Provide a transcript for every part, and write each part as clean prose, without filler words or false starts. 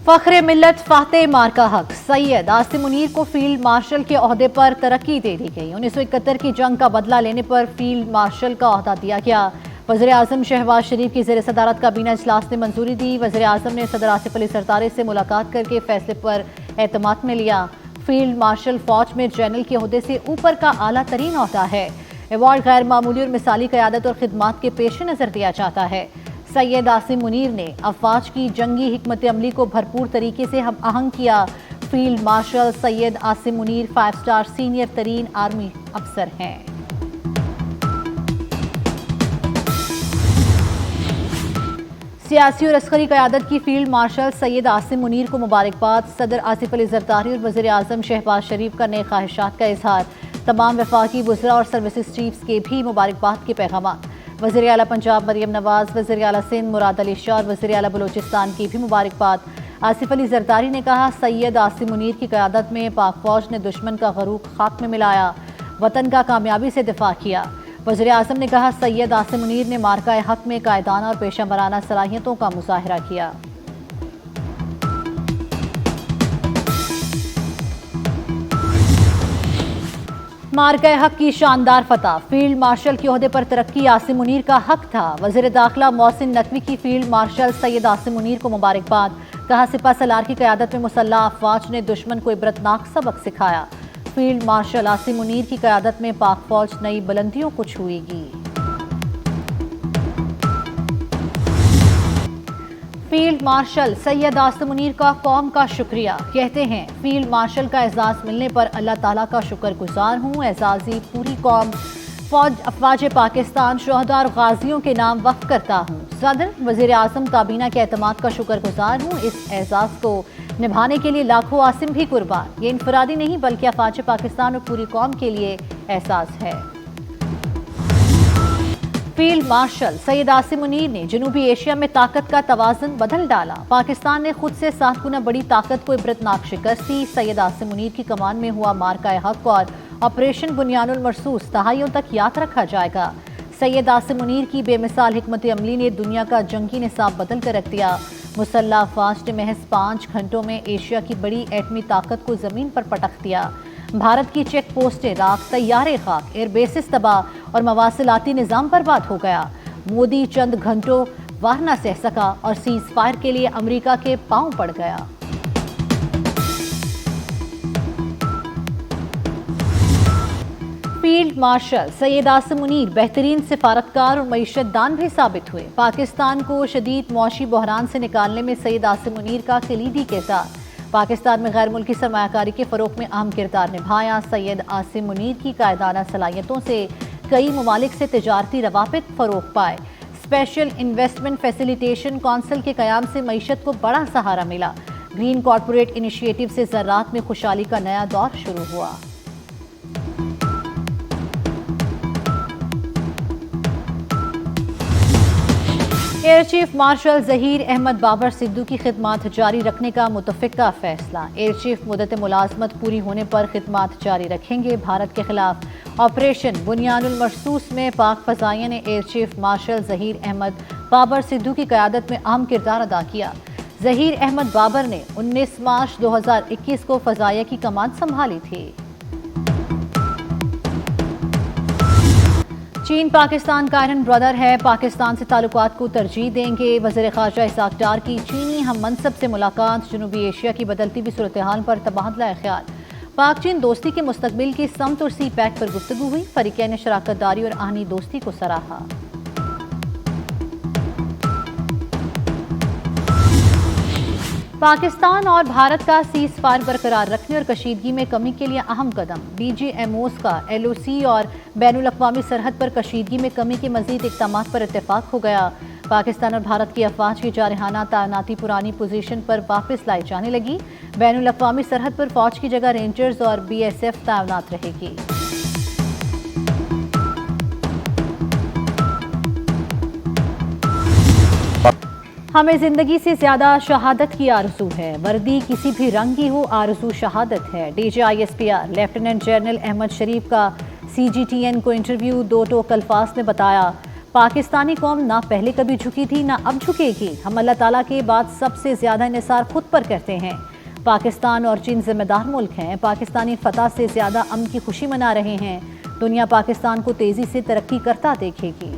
फख्रे मिल्लत फातेह मार्का हक सैयद आसिम मुनीर को field marshal के ओहदे पर तरक्की दे दी गई। 1971 की जंग का बदला लेने पर फील्ड मार्शल का ओहदा दिया गया। वज़ीर आज़म शहबाज शरीफ की ज़ेर सदारत काबीना इजलास ने मंजूरी दी। वज़ीर आज़म ने सदर आसिफ अली सरतारी से मुलाकात करके फैसले पर एतमाद में लिया। फील्ड मार्शल फौज में जनरल के ओहदे से ऊपर का आला तरीन ओहदा है। अवार्ड गैर मामूली और मिसाली क़यादत और खिदमात के पेश नज़र दिया जाता है। सैयद आसिम मुनीर ने अफवाज की जंगी हिकमत अमली को भरपूर तरीके से हम आहंग किया। Field marshal Syed Asim Munir 5 star senior तरीन आर्मी अफसर हैं। सियासी और अस्करी क़यादत की फील्ड मार्शल सैयद आसिम मुनीर को मुबारकबाद। सदर आसिफ अली ज़रदारी और वज़ीर आज़म शहबाज शरीफ का नए ख्वाहिशात का इजहार। तमाम वफाकी वज़रा और सर्विसेज चीफ्स के भी मुबारकबाद के पैगाम। वज़ीर आला पंजाब मरियम नवाज, वज़ीर आला सिंध मुराद अली शाह और वज़ीर आला बलोचिस्तान की भी मुबारकबाद। आसिफ अली ज़रदारी ने कहा, सैयद आसिम मुनीर की क़यादत में पाक फौज ने दुश्मन का ग़रूक खाक में मिलाया, वतन का कामयाबी से दिफा किया। वज़ीर आज़म ने कहा, सैयद आसिम मुनीर ने मार्का हक में कायदाना और पेशा वराना सलाहियतों का मुज़ाहिरा किया। मार्का हक की शानदार फतह। फील्ड मार्शल के ओहदे पर तरक्की आसिम मुनीर का हक था। वज़ीर दाखिला मोहसिन नकवी की फील्ड मार्शल सैयद आसिम मुनीर को मुबारकबाद। कहा, सिपा सलार की क़यादत में मुसल्लह अफवाज ने दुश्मन को इबरतनाक सबक सिखाया। फील्ड मार्शल आसिम मुनीर की क़यादत में पाक फौज नई बुलंदियों को छुएगी। फील्ड मार्शल सैयद आसिम मुनीर का कौम का शुक्रिया। कहते हैं, फील्ड मार्शल का एजाज़ मिलने पर अल्लाह ताला का शुक्रगुजार हूँ। एजाज़ी पूरी कौम अफवाज पाकिस्तान शोहदा और गाजियों के नाम वक्फ करता हूँ। सदर वज़ीर आज़म काबीना के एतमाद का शुक्रगुजार हूँ। इस एजाज़ को निभाने के लिए लाखों आसिम भी कुर्बान। ये इनफरादी नहीं बल्कि अफवाज पाकिस्तान और पूरी कौम के लिए एहसास है। फील्ड मार्शल सैयद आसिम मुनीर ने जनूबी एशिया में ताकत का तवाज़ुन बदल डाला। पाकिस्तान ने खुद से 7 गुना बड़ी ताकत को इबरतनाक शिकस्त दी। सैयद आसिम मुनीर की कमान में हुआ मार्का हक और ऑपरेशन बुनियानुल मरसूस दहाइयों तक याद रखा जाएगा। सैयद आसिम मुनीर की बेमिसाल हिकमत अमली ने दुनिया का जंगी निसाब बदल कर रख दिया। मुसल्लह अफवाज ने महज 5 घंटों में एशिया की बड़ी एटमी ताकत को जमीन पर पटक दिया। भारत की चेक पोस्टें राख, तैयारे खाक, एयरबेसिस तबाह और मवासिलाती निज़ाम बर्बाद हो गया। मोदी चंद घंटों वार न सह सका और सीज फायर के लिए अमेरिका के पांव पड़ गया। फील्ड मार्शल सैयद आसिम मुनीर बेहतरीन सिफारतकार और मईशतदान भी साबित हुए। पाकिस्तान को शदीद मुआशी बहरान से निकालने में सैयद आसिम मुनीर का कलीदी किरदार। पाकिस्तान में गैर मुल्की सरमायाकारी के फ़रोग़ में अहम किरदार निभाया। सैयद आसिम मुनीर की कायदाना सलाहियतों से कई ममालिक से तिजारती रवाबित फ़रोग़ पाए। स्पेशल इन्वेस्टमेंट फैसिलिटेशन काउंसिल के क़याम से मईशत को बड़ा सहारा मिला। ग्रीन कॉरपोरेट इनिशिएटिव से ज़राअत में खुशहाली का नया दौर शुरू हुआ। Air chief marshal Zaheer Ahmed Babar Sidhu की खिदमात जारी रखने का मुतफ़िक़ा फैसला। एयर चीफ मुद्दत मुलाजमत पूरी होने पर खिदमात जारी रखेंगे। भारत के खिलाफ ऑपरेशन बुनियानुल मरसूस में पाक फ़ज़ाइया ने air chief marshal Zaheer Ahmed Babar Sidhu की क़यादत में अहम किरदार अदा किया। ज़हीर अहमद बाबर ने 19 मार्च 2021 को फ़ज़ाइया की कमान संभाली थी। चीन पाकिस्तान का आयरन ब्रदर है, पाकिस्तान से ताल्लुकात को तरजीह देंगे। वज़ीर ख़ारजा इसाक डार की चीनी हम मनसब से मुलाकात। जनूबी एशिया की बदलती हुई सूरत हाल पर तबादला ख्याल। पाक चीन दोस्ती के मुस्तकबिल की समत और सी पैक पर गुफ्तगू हुई। फरीक़ैन ने शराकत दारी और आहनी दोस्ती को सराहा। पाकिस्तान और भारत का सीज फायर बरकरार रखने और कशीदगी में कमी के लिए अहम कदम। BGMOs का LOC और बैनुल अक़वामी सरहद पर कशीदगी में कमी के मज़ीद इक़दामात पर इत्तेफाक हो गया। पाकिस्तान और भारत की अफवाज की जारहाना तैनाती पुरानी पोजीशन पर वापस लाई जाने लगी। बैनुल अक़वामी सरहद पर फौज की जगह रेंजर्स और BSF तैनात रहेगी। हमें जिंदगी से ज्यादा शहादत की आरज़ू है। वर्दी किसी भी रंग की हो, आरज़ू शहादत है। DGISPR लेफ्टिनेंट जनरल अहमद शरीफ का CGTN को इंटरव्यू। 2 टोक अल्फाज में बताया, पाकिस्तानी कौम ना पहले कभी झुकी थी ना अब झुकेगी। हम अल्लाह ताला के बाद सबसे ज्यादा इंहिसार खुद पर करते हैं। पाकिस्तान और चीन जिम्मेदार मुल्क हैं। पाकिस्तानी फतह से ज्यादा अमन की खुशी मना रहे हैं। दुनिया पाकिस्तान को तेजी से तरक्की करता देखेगी।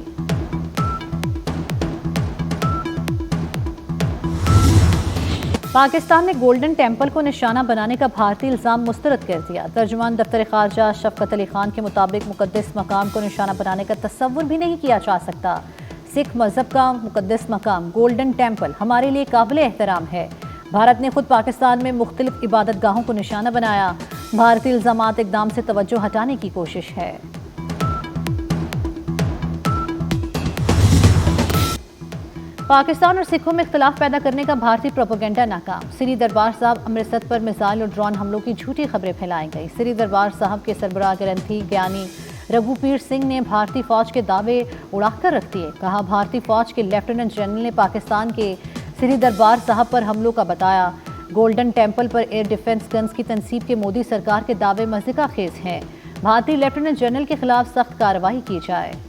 पाकिस्तान ने गोल्डन टेम्पल को निशाना बनाने का भारतीय इल्जाम मुस्तरद कर दिया। तर्जुमान दफ्तर खारजा शफकत अली खान के मुताबिक मुकद्दस मकाम को निशाना बनाने का तस्वुर भी नहीं किया जा सकता। सिख मजहब का मुकद्दस मकाम गोल्डन टेम्पल हमारे लिए काबिल एहतराम है। भारत ने खुद पाकिस्तान में मुख्तलिफ इबादत गाहों को निशाना बनाया। भारतीय इल्जामात इकदाम से तवज्जो हटाने की कोशिश है। पाकिस्तान और सिखों में इख्तलाफ पैदा करने का भारतीय प्रोपेगेंडा नाकाम। श्री दरबार साहब अमृतसर पर मिसाइल और ड्रोन हमलों की झूठी खबरें फैलाई गई। श्री दरबार साहब के सरबराह ग्रंथी ज्ञानी रघुपीर सिंह ने भारतीय फौज के दावे उड़ाकर रख दिए। कहा, भारतीय फौज के लेफ्टिनेंट जनरल ने पाकिस्तान के श्री दरबार साहब पर हमलों का बताया। गोल्डन टेम्पल पर एयर डिफेंस गन्स की तनसीब के मोदी सरकार के दावे मज़ीका खेज हैं। भारतीय लेफ्टिनेंट जनरल के खिलाफ सख्त कार्रवाई की जाए।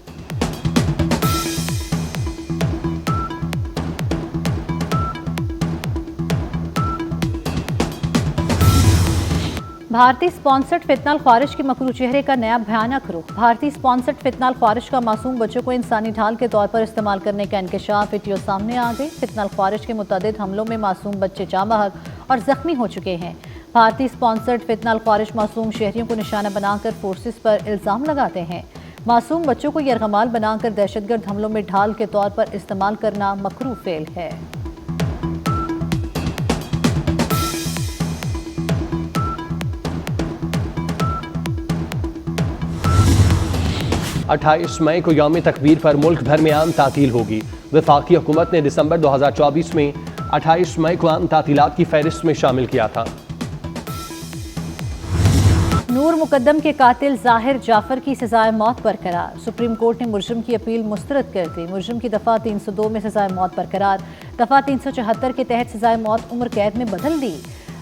भारतीय स्पॉन्सर्ड फितनाल ख्वारिश के मकरू चेहरे का नया भयानक रुख। भारतीय स्पॉन्सर्ड फितनाल ख्वारिश का मासूम बच्चों को इंसानी ढाल के तौर पर इस्तेमाल करने का इंकशाफ वीडियो सामने आ गई। फितनाल ख्वारिश के मुतअद्दिद हमलों में मासूम बच्चे जाँ बहक और जख्मी हो चुके हैं। भारतीय स्पॉन्सर्ड फितनाल ख्वारिश मासूम शहरियों को निशाना बनाकर फोर्सेस पर इल्जाम लगाते हैं। मासूम बच्चों को यरगमाल बनाकर दहशतगर्द हमलों में ढाल के तौर पर इस्तेमाल करना मकरू फेल है। अट्ठाईस मई को यौम तकबीर पर मुल्क भर में आम तातील होगी। वफाकी हुकूमत ने दिसंबर 2024 में 28 मई को आम तातीलात की फहरिस्त में शामिल किया था। नूर मुकद्दम के कातिल जाहिर जाफर की सजाए मौत बरकरार। सुप्रीम कोर्ट ने मुजरिम की अपील मुस्तरद कर दी। मुजरिम की दफ़ा 302 में सजाए मौत बरकरार। दफ़ा 374 के तहत सजाए मौत उम्र कैद में बदल दी।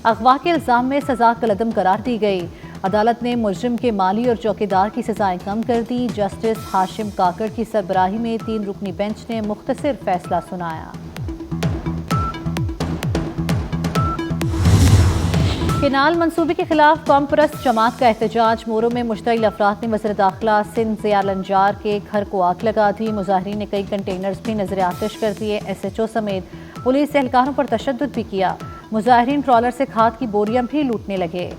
अगवा के इल्ज़ाम में सजा कलअदम करार दी गई। अदालत ने मुजरिम के माली और चौकीदार की सजाएं कम कर दी। जस्टिस हाशिम काकड़ की सरबराही में 3 रुकनी बेंच ने मुख्तसर फैसला सुनाया। केनाल मंसूबे के खिलाफ कौम परस्त जमात का एहतजाज। मोरों में मुश्तइल अफराद ने वज़ीर दाखिला सिंध ज़िया लंजार के घर को आग लगा दी। मुजाहिरीन ने कई कंटेनर्स भी नजर आतिश कर दिए। SHO समेत पुलिस एहलकारों पर तशद्दुद भी किया। मुजाहिरीन ट्रॉलर से खाद की बोरियां भी लूटने लगे।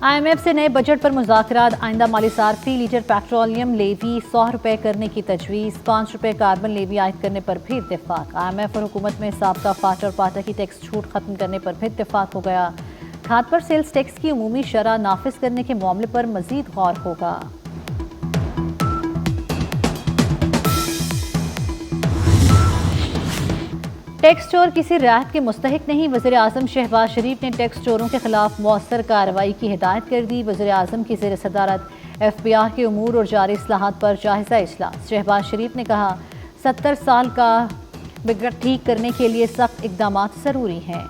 IMF से नए बजट पर मुज़ाकरात। आइंदा माली साल फी लीटर पेट्रोलियम लेवी 100 रुपये करने की तजवीज़। 5 रुपये कार्बन लेवी आयद करने पर भी इत्तेफाक। IMF और हुकूमत में साबका फाट और पाटा की टैक्स छूट खत्म करने पर भी इत्तेफाक हो गया। खाद पर सेल्स टैक्स की उमूमी शरह नाफिज करने के मामले पर मजीद गौर होगा। टैक्स चोर किसी राहत के मुस्तहिक नहीं। वज़ीर आज़म शहबाज शरीफ ने टैक्स चोरों के खिलाफ मौसर कार्रवाई की हिदायत कर दी। वज़ीर आज़म की ज़ेर सदारत FBI के उमूर और जारी इस्लाहात पर जायज़ा इजलास। शहबाज शरीफ ने कहा, 70 साल का बिगड़ ठीक करने के लिए सख्त इक़दामात ज़रूरी हैं।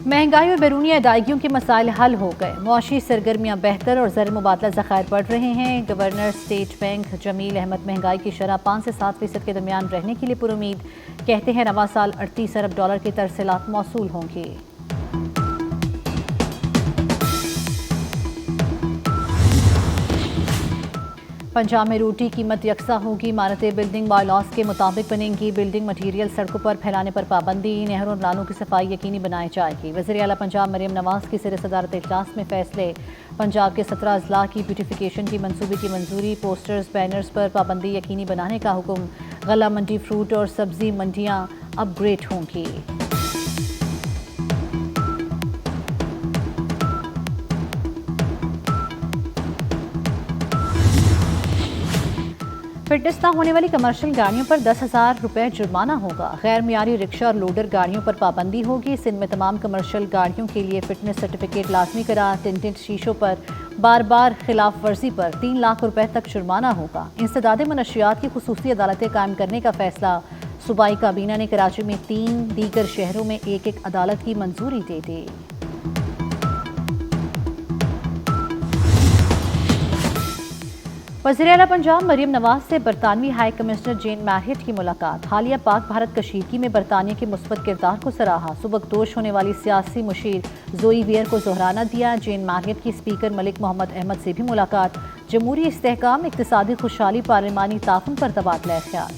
महंगाई और बैरूनी अदायगियों के मसाइल हल हो गए। मुआशी सरगर्मियाँ बेहतर और ज़र मुबादला ज़खायर बढ़ रहे हैं। Governor state bank Jameel Ahmed महंगाई की शरह 5 से 7% के दरमियान रहने के लिए पुरुमीद। कहते हैं रवा साल 38 अरब डॉलर की तरसीलात मौसूल होंगी। पंजाब में रोटी कीमत यकसा होगी। इमारतें बिल्डिंग बायलॉज के मुताबिक बनेंगी। बिल्डिंग मटीरियल सड़कों पर फैलाने पर पाबंदी। नहरों और नालों की सफाई यकीनी बनाई जाएगी। वज़ीर आला पंजाब मरियम नवाज की ज़ेर सदारत इजलास में फैसले। पंजाब के 17 अजला की ब्यूटिफिकेशन की मंसूबे की मंजूरी। पोस्टर्स बैनर्स पर पाबंदी यकीनी बनाने का हुक्म। गला मंडी, फ्रूट और सब्जी मंडियाँ अपग्रेड होंगी। फिटनेस न होने वाली कमर्शियल गाड़ियों पर 10,000 रुपये जुर्माना होगा। गैर मियारी रिक्शा और लोडर गाड़ियों पर पाबंदी होगी। सिंध में तमाम कमर्शियल गाड़ियों के लिए फिटनेस सर्टिफिकेट लाजमी करार। टिंटेड शीशों पर बार बार खिलाफ वर्जी पर 3 लाख रुपए तक जुर्माना होगा। इंसदादे मनशियात की खुसूसी अदालतें कायम करने का फैसला। सूबाई काबीना ने कराची में 3, दीगर शहरों में एक अदालत की मंजूरी दे दी। वज़ीर आला पंजाब मरियम नवाज से बरतानवी हाई कमिश्नर जेन मैरियट की मुलाकात। हालिया पाक भारत कशीदगी में बरतानिया के मुस्बत किरदार को सराहा। सुबकदोश होने वाली सियासी मुशीर जोई वियर को जोहराना दिया। जेन मैरियट की स्पीकर मलिक मोहम्मद अहमद से भी मुलाकात। जमहूरी इस्तेहकाम, इक्तिसादी खुशहाली, पार्लिमानी ताउन पर तबादला ख्याल।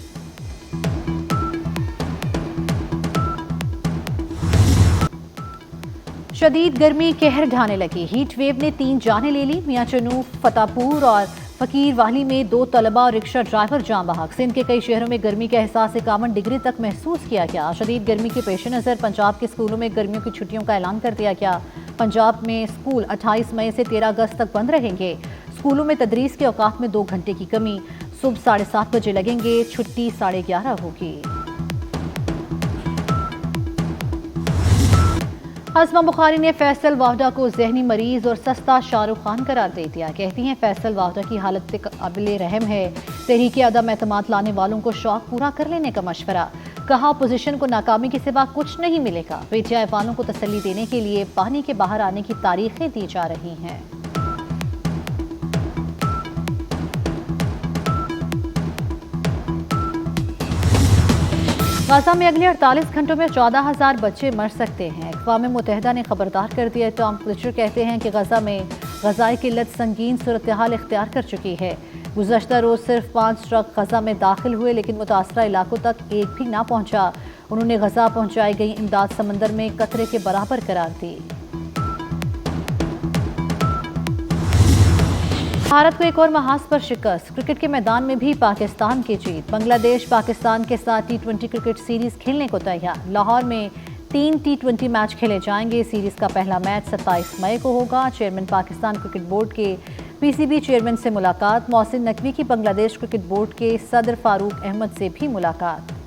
शदीद गर्मी कहर ढाने लगी। हीट वेव ने 3 जानें ले ली। मियां चनू, फतेहपुर और फकीर वाली में 2 तलबा और रिक्शा ड्राइवर जान बहक। सिंध के कई शहरों में गर्मी का एहसास 51 डिग्री तक महसूस किया गया। शदीद गर्मी के पेश नज़र पंजाब के स्कूलों में गर्मियों की छुट्टियों का ऐलान कर दिया गया। पंजाब में स्कूल 28 मई से 13 अगस्त तक बंद रहेंगे। स्कूलों में तदरीस के औकात में 2 घंटे की कमी। सुबह 7:30 बजे लगेंगे, छुट्टी 11:30 होगी। हस्मा बुखारी ने फैसल वावडा को जहनी मरीज और सस्ता शाहरुख खान करार दे दिया। कहती हैं फैसल वावडा की हालत काबिल रहम है। तहरीक अदम एतमाद लाने वालों को शौक पूरा कर लेने का मशवरा। कहा अपोजिशन को नाकामी के सिवा कुछ नहीं मिलेगा। पीटीआई वालों को तसल्ली देने के लिए पानी के बाहर आने की तारीखें दी जा रही हैं। गाजा में अगले 48 घंटों में 14,000 बच्चे मर सकते हैं। अक़वाम मुत्तहिदा ने खबरदार कर दिया। टॉम फ्लेचर कहते हैं कि गजा में गजाई किल्लत संगीन सूरत हाल इख्तियार कर चुकी है। गुज़श्ता रोज़ सिर्फ 5 ट्रक गजा में दाखिल हुए, लेकिन मुतासरा इलाकों तक एक भी ना पहुंचा। उन्होंने गजा पहुंचाई गई इमदाद समंदर में कतरे के बराबर करार दी। भारत को एक और महाज पर शिकस्त। क्रिकेट के मैदान में भी पाकिस्तान की जीत। बांग्लादेश पाकिस्तान के साथ T20 क्रिकेट सीरीज खेलने को तैयार। लाहौर में 3 T20 मैच खेले जाएंगे। सीरीज का पहला मैच 27 मई को होगा। चेयरमैन पाकिस्तान क्रिकेट बोर्ड के PCB चेयरमैन से मुलाकात। मोहसिन नकवी की बांग्लादेश क्रिकेट बोर्ड के सदर फारूक अहमद से भी मुलाकात।